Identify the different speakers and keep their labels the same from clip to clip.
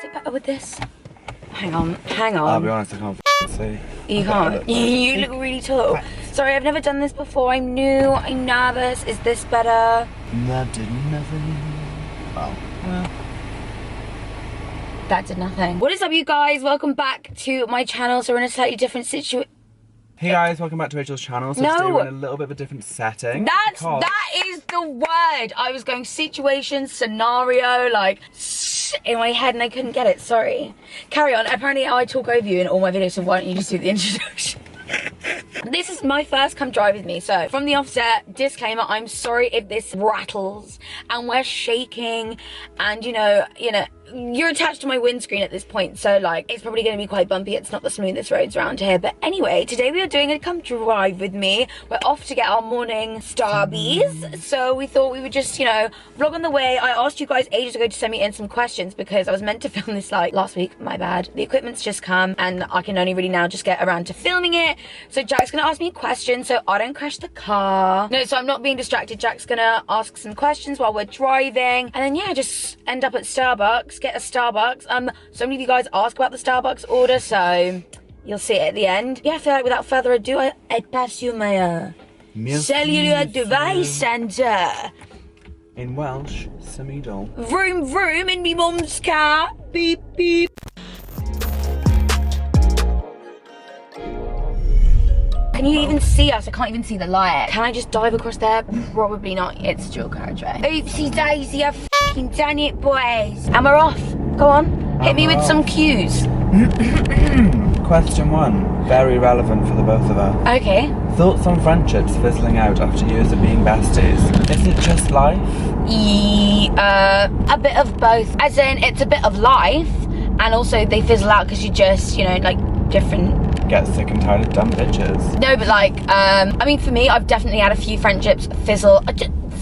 Speaker 1: Is it better with this? Hang on.
Speaker 2: I'll be honest, I can't see.
Speaker 1: You can't? You look really tall. Sorry, I've never done this before. I'm new, I'm nervous. Is this better?
Speaker 2: That did nothing. Well.
Speaker 1: That did nothing. What is up, you guys? Welcome back to my channel. So we're in a slightly different situation.
Speaker 2: Hey guys, welcome back to Rachel's channel. So today we're in a little bit of a different setting.
Speaker 1: That is the word. I was going situation, scenario, like in my head and I couldn't get it. Sorry. Carry on. Apparently I talk over you in all my videos, so why don't you just do the introduction? This is my first come drive with me, so from the offset, disclaimer, I'm sorry if this rattles and we're shaking and you know, you're attached to my windscreen at this point, so like it's probably going to be quite bumpy. It's not the smoothest roads around here, but anyway, today we are doing a come drive with me. We're off to get our morning Starbies, so we thought we would just, you know, vlog on the way. I asked you guys ages ago to send me in some questions because I was meant to film this like last week. My bad. The equipment's just come and I can only really now just get around to filming it. So Jack's gonna ask me questions so I don't crash the car. No, so I'm not being distracted. Jack's gonna ask some questions while we're driving, and then yeah, just end up at Starbucks, get a Starbucks. So many of you guys ask about the Starbucks order, so you'll see it at the end. Yeah, I feel like without further ado, I pass you my cellular device centre.
Speaker 2: In Welsh, symudol.
Speaker 1: Vroom vroom in me mum's car. Beep beep. Can you even see us? I can't even see the light. Can I just dive across there? Probably not. It's dual carriageway. Oopsie daisy, I've f***ing done it, boys. And we're off. Go on. Hit me with some cues.
Speaker 2: Question 1. Very relevant for the both of us.
Speaker 1: Okay.
Speaker 2: Thoughts on friendships fizzling out after years of being besties? Is it just life?
Speaker 1: A bit of both. As in, it's a bit of life, and also they fizzle out because you just, you know, like different.
Speaker 2: Get sick and tired of dumb bitches.
Speaker 1: No, but like, I mean, for me, I've definitely had a few friendships fizzle.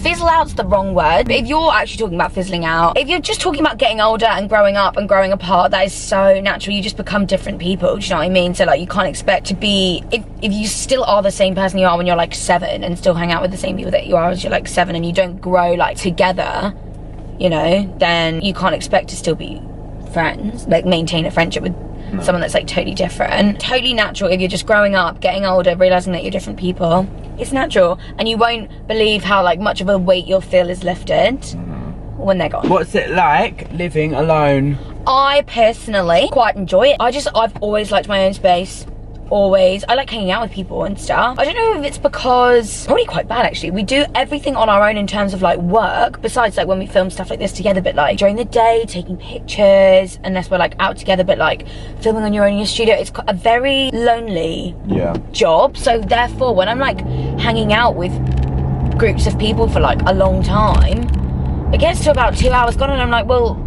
Speaker 1: Fizzle out's the wrong word. But if you're actually talking about fizzling out, if you're just talking about getting older and growing up and growing apart, that is so natural. You just become different people. Do you know what I mean? So like, you can't expect to be, if you still are the same person you are when you're like 7 and still hang out with the same people that you are as you're like 7 and you don't grow like together, you know, then you can't expect to still be friends, like maintain a friendship with someone that's like totally different. Totally natural if you're just growing up, getting older, realizing that you're different people. It's natural, and you won't believe how like much of a weight you'll feel is lifted when they're gone.
Speaker 2: What's it like living alone?
Speaker 1: I personally quite enjoy it. I've always liked my own space. Always. I like hanging out with people and stuff. I don't know if it's because, probably quite bad actually, we do everything on our own in terms of like work, besides like when we film stuff like this together, but like during the day taking pictures, unless we're like out together, but like filming on your own in your studio, it's a very lonely job. So therefore when I'm like hanging out with groups of people for like a long time, it gets to about 2 hours gone and I'm like, well,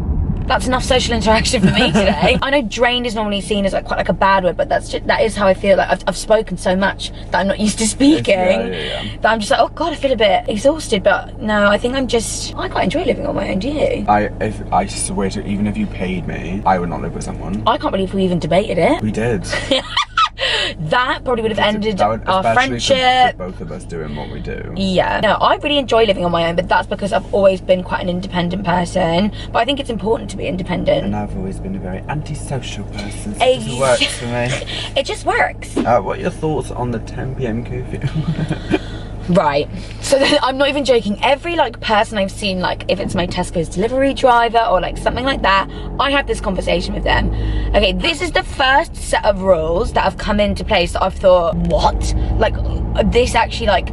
Speaker 1: that's enough social interaction for me today. I know drained is normally seen as like quite like a bad word, but that is how I feel. Like I've spoken so much that I'm not used to speaking. That I'm just like, oh god, I feel a bit exhausted. But no, I think I quite enjoy living on my own. Do you?
Speaker 2: I swear to, even if you paid me, I would not live with someone.
Speaker 1: I can't believe we even debated it.
Speaker 2: We did.
Speaker 1: That probably would have ended our friendship.
Speaker 2: For both of us doing what we do.
Speaker 1: Yeah. No, I really enjoy living on my own, but that's because I've always been quite an independent person. But I think it's important to be independent.
Speaker 2: And I've always been a very antisocial person, so it just works for me.
Speaker 1: It just works.
Speaker 2: What are your thoughts on the 10 PM curfew?
Speaker 1: Right, so then, I'm not even joking, every like person I've seen, like if it's my Tesco's delivery driver or like something like that, I have this conversation with them. Okay, this is the first set of rules that have come into place that I've thought, what? Like this actually like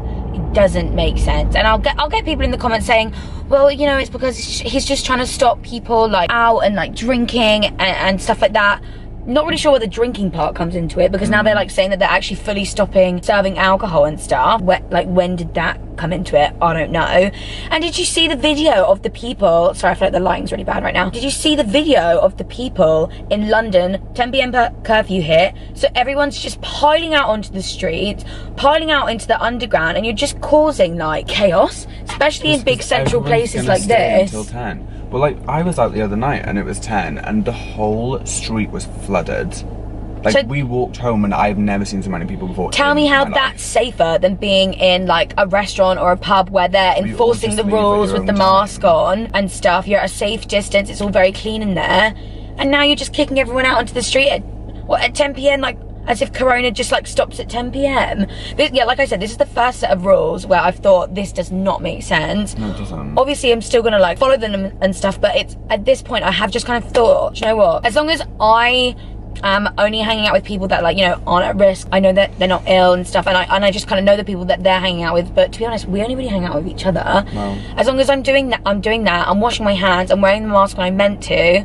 Speaker 1: doesn't make sense. And I'll get people in the comments saying, well, you know, it's because he's just trying to stop people like out and like drinking and stuff like that. Not really sure what the drinking part comes into it, because now they're like saying that they're actually fully stopping serving alcohol and stuff. Like when did that come into it? I don't know. And did you see the video of the people, sorry I feel like the lighting's really bad right now. Did you see the video of the people in London, 10 PM curfew hit, so everyone's just piling out onto the streets, piling out into the underground, and you're just causing like chaos, especially in big central places like this.
Speaker 2: Until 10. Well, like, I was out the other night and it was 10 and the whole street was flooded. Like, so, we walked home and I've never seen so many people before.
Speaker 1: Tell me how that's safer than being in like a restaurant or a pub where they're enforcing the rules with the mask on and stuff. You're at a safe distance, it's all very clean in there. And now you're just kicking everyone out onto the street at 10 p.m, like, as if Corona just like stops at 10 p.m. Yeah, like I said, this is the first set of rules where I've thought this does not make sense.
Speaker 2: No, it doesn't.
Speaker 1: Obviously, I'm still gonna like follow them and stuff, but it's at this point I have just kind of thought, you know what? As long as I am only hanging out with people that, like, you know, aren't at risk, I know that they're not ill and stuff, and I just kind of know the people that they're hanging out with. But to be honest, we only really hang out with each other.
Speaker 2: No.
Speaker 1: As long as I'm doing that, I'm washing my hands, I'm wearing the mask when I'm meant to.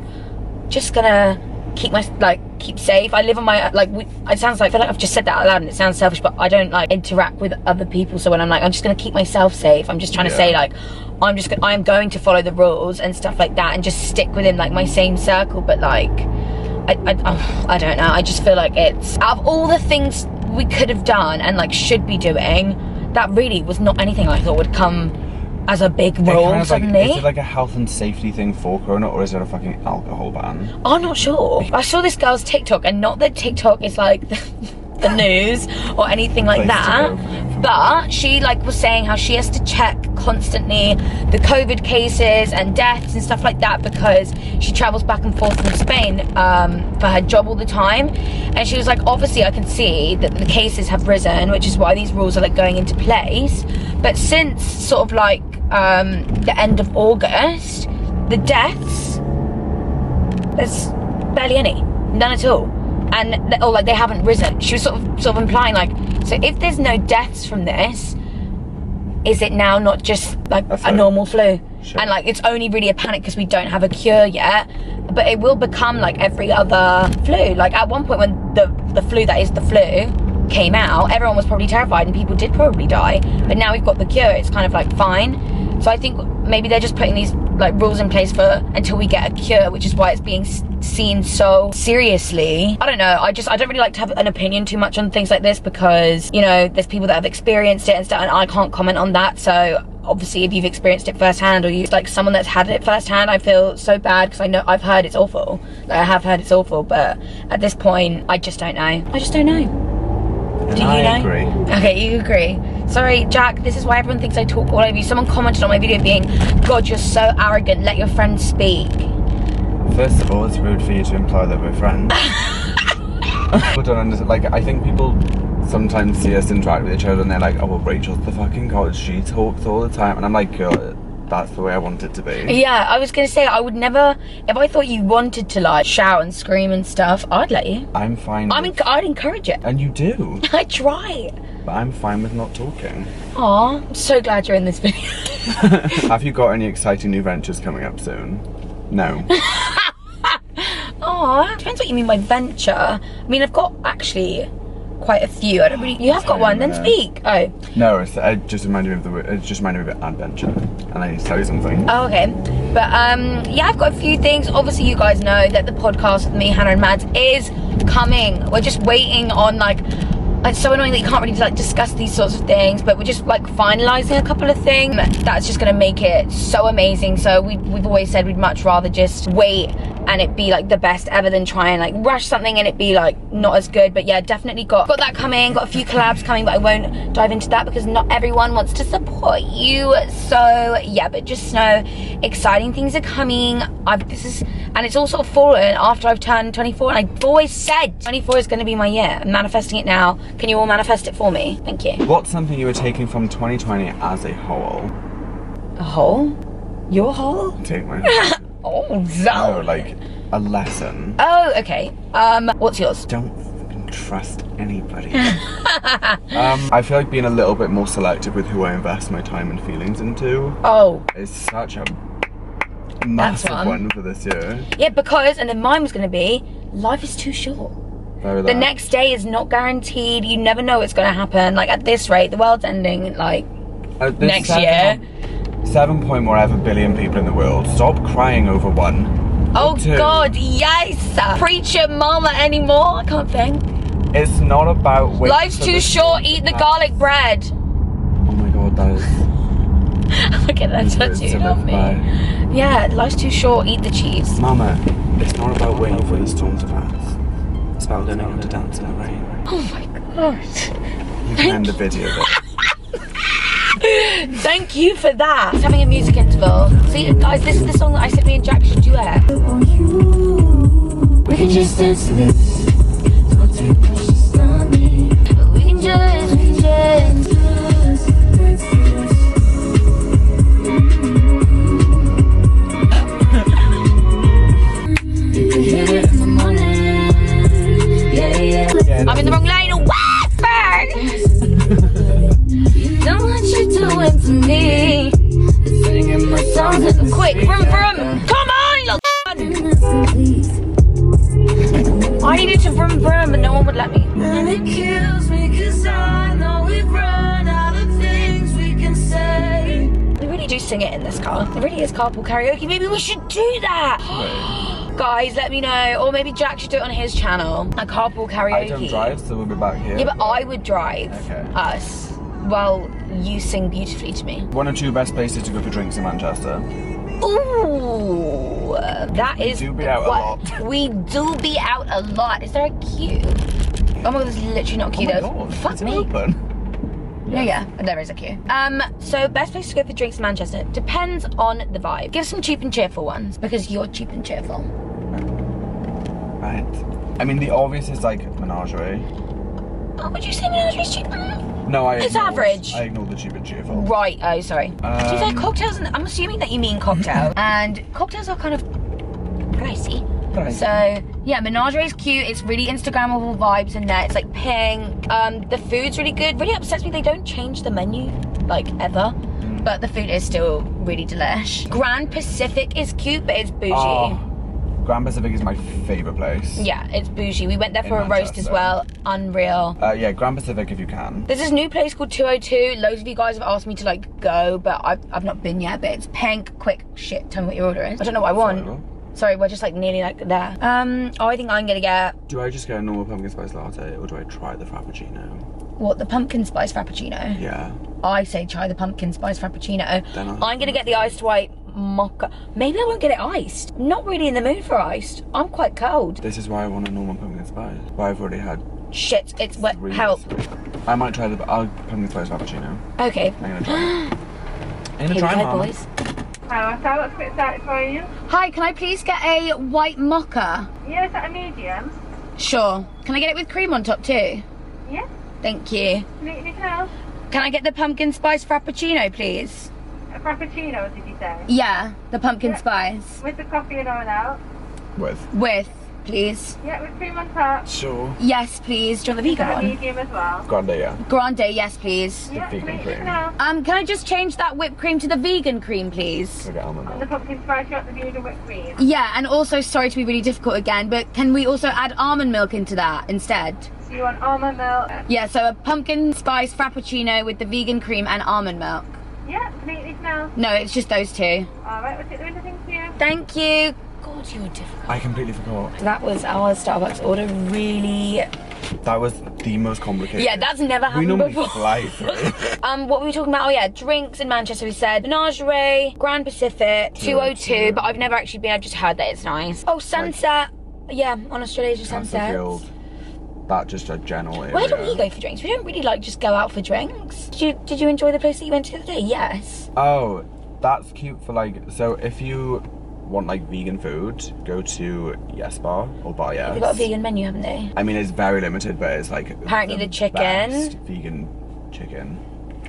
Speaker 1: Just gonna keep safe. I live on my, like, it sounds like, I feel like I've just said that out loud and it sounds selfish, but I don't like interact with other people. So when I'm like, I'm just gonna keep myself safe, I'm just trying to say, like, I'm going to follow the rules and stuff like that and just stick within like my same circle. But like, I don't know, I just feel like it's, out of all the things we could have done and like should be doing, that really was not anything I thought would come as a big rule kind of suddenly.
Speaker 2: Like, is it like a health and safety thing for Corona, or is it a fucking alcohol ban?
Speaker 1: I'm not sure. I saw this girl's TikTok, and not that TikTok is like the news or anything like that, but she like was saying how she has to check constantly the COVID cases and deaths and stuff like that, because she travels back and forth from Spain for her job all the time. And she was like, obviously I can see that the cases have risen, which is why these rules are like going into place. But since sort of like the end of August, the deaths, there's barely any, none at all. And or like they haven't risen. She was sort of implying like, so if there's no deaths from this, is it now not just like a normal flu?
Speaker 2: Sure.
Speaker 1: And like it's only really a panic because we don't have a cure yet, but it will become like every other flu. Like at one point when the flu that is the flu came out, everyone was probably terrified and people did probably die, but now we've got the cure, it's kind of like fine. So I think maybe they're just putting these like rules in place for until we get a cure, which is why it's being seen so seriously. I don't know, I don't really like to have an opinion too much on things like this, because, you know, there's people that have experienced it and stuff, and I can't comment on that. So obviously if you've experienced it firsthand, or you like someone that's had it firsthand, I feel so bad because I know I've heard it's awful. Like I have heard it's awful, but at this point I just don't know. I just don't know. Do you know?
Speaker 2: Agree.
Speaker 1: Okay, you agree. Sorry, Jack, this is why everyone thinks I talk all over you. Someone commented on my video being, God, you're so arrogant, let your friend speak.
Speaker 2: First of all, it's rude for you to imply that we're friends. People don't understand, like, I think people sometimes see us interact with each other and they're like, oh, well, Rachel's the fucking god, she talks all the time. And I'm like, girl, that's the way I want it to be.
Speaker 1: Yeah, I was gonna say, I would never, if I thought you wanted to like shout and scream and stuff, I'd let you.
Speaker 2: I'm fine.
Speaker 1: I'd encourage it.
Speaker 2: And you do.
Speaker 1: I try.
Speaker 2: But I'm fine with not talking.
Speaker 1: Aw, I'm so glad you're in this video.
Speaker 2: Have you got any exciting new ventures coming up soon? No.
Speaker 1: Aw, depends what you mean by venture. I mean, I've got actually quite a few. I don't really. You have got one. Then speak. Oh.
Speaker 2: No, it just reminded me of the word. It just reminded me of adventure, and I need to tell you something.
Speaker 1: Oh, okay. But yeah, I've got a few things. Obviously, you guys know that the podcast with me, Hannah and Mads, is coming. We're just waiting on like. It's so annoying that you can't really like discuss these sorts of things, but we're just like finalising a couple of things that's just gonna make it so amazing. So we've always said we'd much rather just wait and it be like the best ever than try and like rush something and it be like not as good. But yeah, definitely got that coming, got a few collabs coming, but I won't dive into that because not everyone wants to support you. So yeah, but just know exciting things are coming. And it's all sort of fallen after I've turned 24, and I've always said 24 is going to be my year. I'm manifesting it now. Can you all manifest it for me? Thank you.
Speaker 2: What's something you were taking from 2020 as a whole?
Speaker 1: A whole? Your whole?
Speaker 2: Take mine.
Speaker 1: Oh,
Speaker 2: no, like a lesson.
Speaker 1: Oh, okay. What's yours?
Speaker 2: Don't fucking trust anybody. I feel like being a little bit more selective with who I invest my time and feelings into.
Speaker 1: Oh.
Speaker 2: Is such a massive one for this year. Yeah,
Speaker 1: because, and then mine was going to be, life is too short. The next day is not guaranteed. You never know what's going to happen. Like at this rate, the world's ending like next year.
Speaker 2: 7 point whatever billion people in the world. Stop crying over one.
Speaker 1: Oh God, yes! Preach your mama anymore. I can't think.
Speaker 2: It's not about
Speaker 1: life's too short. Eat the garlic bread.
Speaker 2: Oh my God, that is.
Speaker 1: Look at that tattooed on me. Yeah, life's too short. Eat the cheese.
Speaker 2: Mama, it's not about waiting for the storm to pass. It's about learning how to dance in the rain.
Speaker 1: Oh my God.
Speaker 2: You can end the video there.
Speaker 1: Thank you for that. It's having a music interval. See, guys, this is the song that I said me and Jack should duet. We can just dance to this. Don't take precious on me. But we can just dance to this. You can hit it in the morning. Yeah. I'm in the wrong lane. What? Bang! Don't want you doing to me. Singing my songs. Quick, vroom vroom. Come on, little I needed to vroom vroom, but no one would let me. And it kills me because I know we've run out of things we can say. We really do sing it in this car. It really is carpool karaoke. Maybe we should do that. Guys, let me know. Or maybe Jack should do it on his channel. A carpool karaoke.
Speaker 2: I don't drive, so we'll be back here.
Speaker 1: Yeah, but I would drive us. Well, you sing beautifully to me.
Speaker 2: One or two best places to go for drinks in Manchester.
Speaker 1: Ooh, that is. We do be out a lot. We do be out a lot. Is there a queue? Oh my god, there's literally not a queue though.
Speaker 2: God,
Speaker 1: fuck me.
Speaker 2: Open?
Speaker 1: Yeah, there is a queue. So best place to go for drinks in Manchester depends on the vibe. Give some cheap and cheerful ones because you're cheap and cheerful.
Speaker 2: Right. I mean, the obvious is like Menagerie.
Speaker 1: Oh, would you say Menagerie's cheap?
Speaker 2: No,
Speaker 1: it's average.
Speaker 2: I ignore the cheap and cheerful.
Speaker 1: Right. Oh, sorry. To be fair, cocktails. I'm assuming that you mean cocktail, and cocktails are kind of pricey. So yeah, Menagerie is cute. It's really Instagrammable vibes in there. It's like pink. The food's really good. Really upsets me they don't change the menu like ever, but the food is still really delish. Grand Pacific is cute, but it's bougie.
Speaker 2: Oh, Grand Pacific is my favourite place.
Speaker 1: Yeah, it's bougie. We went there for a roast as well. Unreal.
Speaker 2: Yeah, Grand Pacific if you can.
Speaker 1: There's this new place called 202. Loads of you guys have asked me to like go, but I've not been yet. But it's pink. Quick, shit. Tell me what your order is. I don't know what I want. Sorry, we're just like nearly like there. I think I'm gonna get.
Speaker 2: Do I just get a normal pumpkin spice latte or do I try the frappuccino?
Speaker 1: What, the pumpkin spice frappuccino?
Speaker 2: Yeah.
Speaker 1: I say try the pumpkin spice frappuccino.
Speaker 2: Then
Speaker 1: I'm gonna get the iced white mocha. Maybe I won't get it iced. I'm not really in the mood for iced. I'm quite cold.
Speaker 2: This is why I want a normal pumpkin spice. But I've already had.
Speaker 1: Shit, it's wet. Help.
Speaker 2: I might try the pumpkin spice frappuccino.
Speaker 1: Okay.
Speaker 2: I'm gonna try. I'm gonna try, Mum.
Speaker 1: Boys.
Speaker 3: Hello, so what's a bit started for you?
Speaker 1: Hi, can I please get a white mocha?
Speaker 3: Yeah, is that a medium?
Speaker 1: Sure. Can I get it with cream on top too?
Speaker 3: Yeah.
Speaker 1: Thank you.
Speaker 3: Anything else?
Speaker 1: Can I get the pumpkin spice frappuccino, please?
Speaker 3: A frappuccino, did you say?
Speaker 1: Yeah, the pumpkin spice.
Speaker 3: With the coffee and all out?
Speaker 1: With, please.
Speaker 3: Yeah, with cream on top.
Speaker 2: Sure.
Speaker 1: Yes, please. Do you want the
Speaker 3: Is
Speaker 1: vegan
Speaker 3: that a
Speaker 1: one?
Speaker 3: medium as well?
Speaker 2: Grande, yeah.
Speaker 1: Grande, yes, please.
Speaker 3: Yeah,
Speaker 2: vegan cream.
Speaker 3: Now.
Speaker 1: Can I just change that whipped cream to the vegan cream, please?
Speaker 2: We'll get almond
Speaker 3: And the
Speaker 2: milk.
Speaker 3: pumpkin spice, you want the vegan whipped cream?
Speaker 1: Yeah, and also, sorry to be really difficult again, but can we also add almond milk into that instead?
Speaker 3: So you want almond milk?
Speaker 1: Yeah, so a pumpkin spice frappuccino with the vegan cream and almond milk.
Speaker 3: Yeah, completely now.
Speaker 1: No, it's just those two.
Speaker 3: Alright, we'll take the window, thank you.
Speaker 1: Thank you. God, you were difficult.
Speaker 2: I completely forgot.
Speaker 1: That was our Starbucks order, really.
Speaker 2: That was the most complicated.
Speaker 1: Yeah, that's never happened
Speaker 2: We normally
Speaker 1: before.
Speaker 2: fly through.
Speaker 1: What were we talking about? Oh yeah, drinks in Manchester, we said. Menagerie, Grand Pacific, 202, but I've never actually been, I've just heard that it's nice. Oh, Sunset. Yeah, on Australia's Sunset.
Speaker 2: That just a general area.
Speaker 1: Where do we go for drinks? We don't really like just go out for drinks. Did you enjoy the place that you went to the other day? Yes.
Speaker 2: Oh, that's cute for like, so if you want like vegan food, go to Yes Bar or Bar Yes.
Speaker 1: They've got a vegan menu, haven't they?
Speaker 2: I mean, it's very limited, but it's like
Speaker 1: apparently the chicken.
Speaker 2: Best vegan chicken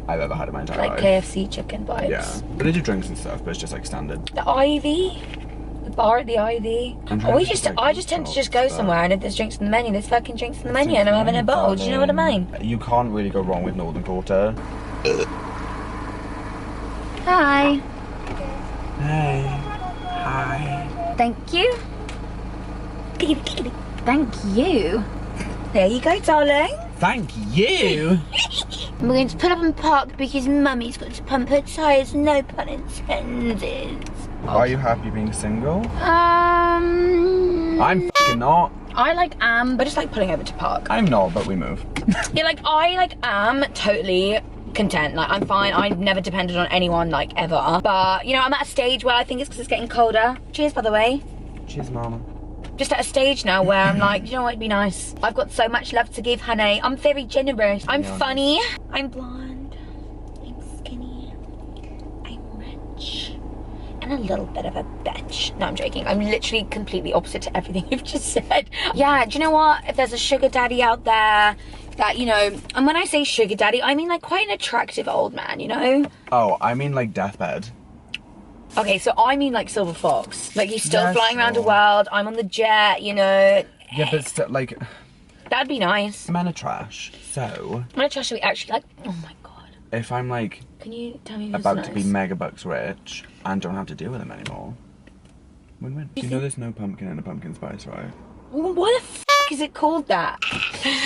Speaker 2: I've ever had in my entire life.
Speaker 1: Like KFC chicken vibes.
Speaker 2: Yeah, but they do drinks and stuff, but it's just like standard.
Speaker 1: The Ivy. The bar at the Ivy. I just tend to just go somewhere and if there's drinks in the menu, there's fucking drinks in the menu and I'm having a bottle. Do you know what I mean?
Speaker 2: You can't really go wrong with Northern Quarter.
Speaker 1: Hi.
Speaker 2: Hey. Hi.
Speaker 1: Thank you. Thank you. There you go, darling.
Speaker 2: Thank you.
Speaker 1: We're going to pull up and park because Mummy's got to pump her tyres, no pun intended.
Speaker 2: Are you happy being single?
Speaker 1: I'm
Speaker 2: f***ing not.
Speaker 1: I am, but just like pulling over to park.
Speaker 2: I'm not, but we move.
Speaker 1: Yeah, I am totally content. Like, I'm fine. I've never depended on anyone, like, ever. But, you know, I'm at a stage where I think it's because it's getting colder. Cheers, by the way.
Speaker 2: Cheers, Mama.
Speaker 1: Just at a stage now where I'm like, you know what, it'd be nice. I've got so much love to give, honey. I'm very generous. I'm funny. I'm blonde. I'm skinny. I'm rich. And a little bit of a bitch. bitch. No, I'm joking. I'm literally completely opposite to everything you've just said. Yeah, do you know what? If there's a sugar daddy out there that, you know, and when I say sugar daddy, I mean like quite an attractive old man, you know?
Speaker 2: Oh, I mean like deathbed.
Speaker 1: Okay, so I mean like Silver Fox. Like he's still
Speaker 2: Yeah,
Speaker 1: flying around the
Speaker 2: sure.
Speaker 1: world. I'm on the jet, you know.
Speaker 2: Yeah, but still, like,
Speaker 1: That'd be nice.
Speaker 2: men are trash. So,
Speaker 1: I'm gonna trust we actually like, oh my god.
Speaker 2: if I'm like
Speaker 1: Can you tell me who's
Speaker 2: about
Speaker 1: nice?
Speaker 2: to be mega bucks rich and don't have to deal with them anymore, win-win. You know there's no pumpkin in a pumpkin spice, right?
Speaker 1: Why the f is it called that?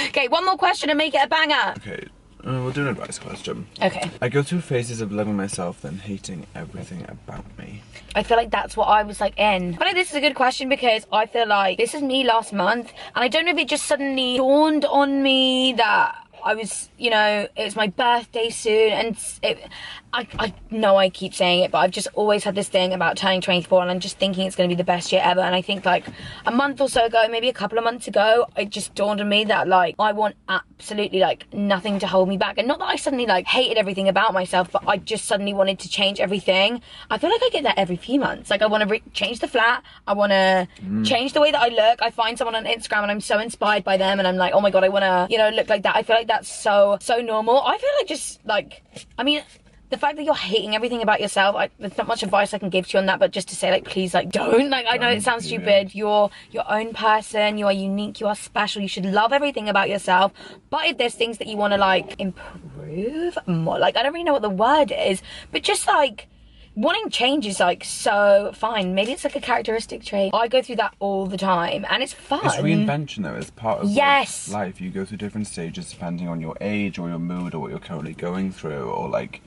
Speaker 1: Okay, one more question and make it a banger.
Speaker 2: Okay, we'll do an advice question.
Speaker 1: Okay.
Speaker 2: I go through phases of loving myself, then hating everything about me.
Speaker 1: I feel like that's what I was like in. I feel like this is a good question because I feel like this is me last month and I don't know if it just suddenly dawned on me that I was, you know, it's my birthday soon and I know I keep saying it, but I've just always had this thing about turning 24 and I'm just thinking it's going to be the best year ever. And I think like a month or so ago, maybe a couple of months ago, it just dawned on me that like I want absolutely like nothing to hold me back. And not that I suddenly like hated everything about myself, but I just suddenly wanted to change everything. I feel like I get that every few months. Like I want to change the flat. I want to change the way that I look. I find someone on Instagram and I'm so inspired by them and I'm like, oh my God, I want to, you know, look like that. I feel like that's so normal. I feel like just like, I mean, the fact that you're hating everything about yourself, there's not much advice I can give to you on that, but just to say like, please, like don't, like I know it sounds stupid, you're your own person, you are unique, you are special, you should love everything about yourself. But if there's things that you want to like improve more, like I don't really know what the word is, but just like wanting change is like so fine. Maybe it's like a characteristic trait. I go through that all the time and it's fun.
Speaker 2: It's reinvention though, it's part of
Speaker 1: yes.
Speaker 2: like, life. You go through different stages depending on your age or your mood or what you're currently going through or like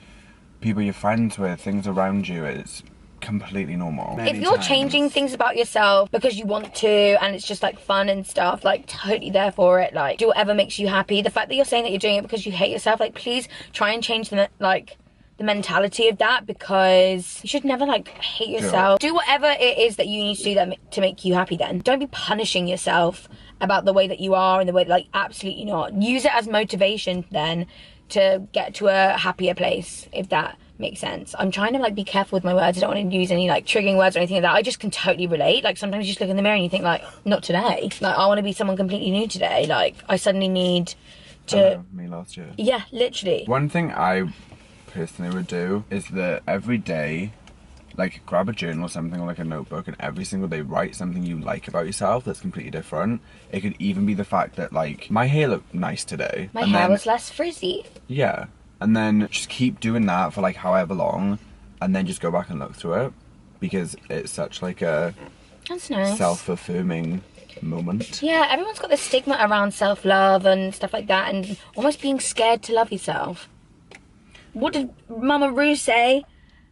Speaker 2: people you're friends with, things around you. It's completely normal.
Speaker 1: If you're changing things about yourself because you want to and it's just like fun and stuff, like totally there for it. Like do whatever makes you happy. The fact that you're saying that you're doing it because you hate yourself, like please try and change the mentality of that, because you should never like hate yourself. Do whatever it is that you need to do that to make you happy. Then don't be punishing yourself about the way that you are and the way that, like, absolutely not. Use it as motivation then to get to a happier place, if that makes sense. I'm trying to like be careful with my words. I don't want to use any like triggering words or anything like that. I just can totally relate. Like sometimes you just look in the mirror and you think like, not today. Like I want to be someone completely new today. Like I suddenly need to
Speaker 2: me last year.
Speaker 1: Yeah, literally.
Speaker 2: One thing I personally would do is that every day, like grab a journal or something, or like a notebook, and every single day write something you like about yourself that's completely different. It could even be the fact that like my hair looked nice today,
Speaker 1: my hair was less frizzy.
Speaker 2: Yeah, and then just keep doing that for like however long, and then just go back and look through it, because it's such like a
Speaker 1: that's nice
Speaker 2: self-affirming moment.
Speaker 1: Yeah, everyone's got this stigma around self-love and stuff like that, and almost being scared to love yourself. What did Mama Roo say?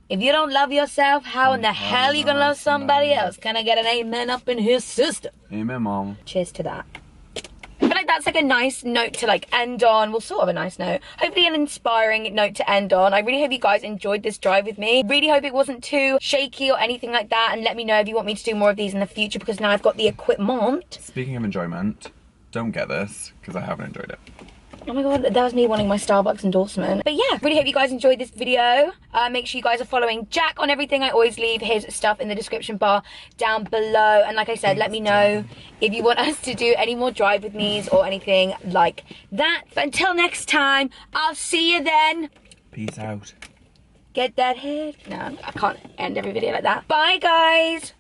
Speaker 1: If you don't love yourself, how in the hell are you gonna love somebody else? Can I get an amen up in here, sister?
Speaker 2: Amen, Mom.
Speaker 1: Cheers to that. I feel like that's like a nice note to like end on. Well, sort of a nice note. Hopefully an inspiring note to end on. I really hope you guys enjoyed this drive with me. Really hope it wasn't too shaky or anything like that. And let me know if you want me to do more of these in the future, because now I've got the equipment.
Speaker 2: Speaking of enjoyment, don't get this, because I haven't enjoyed it.
Speaker 1: Oh my god, that was me wanting my Starbucks endorsement. But yeah, really hope you guys enjoyed this video. Make sure you guys are following Jack on everything. I always leave his stuff in the description bar down below. And like I said, let me know if you want us to do any more drive with me's or anything like that. But until next time, I'll see you then.
Speaker 2: Peace out.
Speaker 1: Get that head. No, I can't end every video like that. Bye, guys.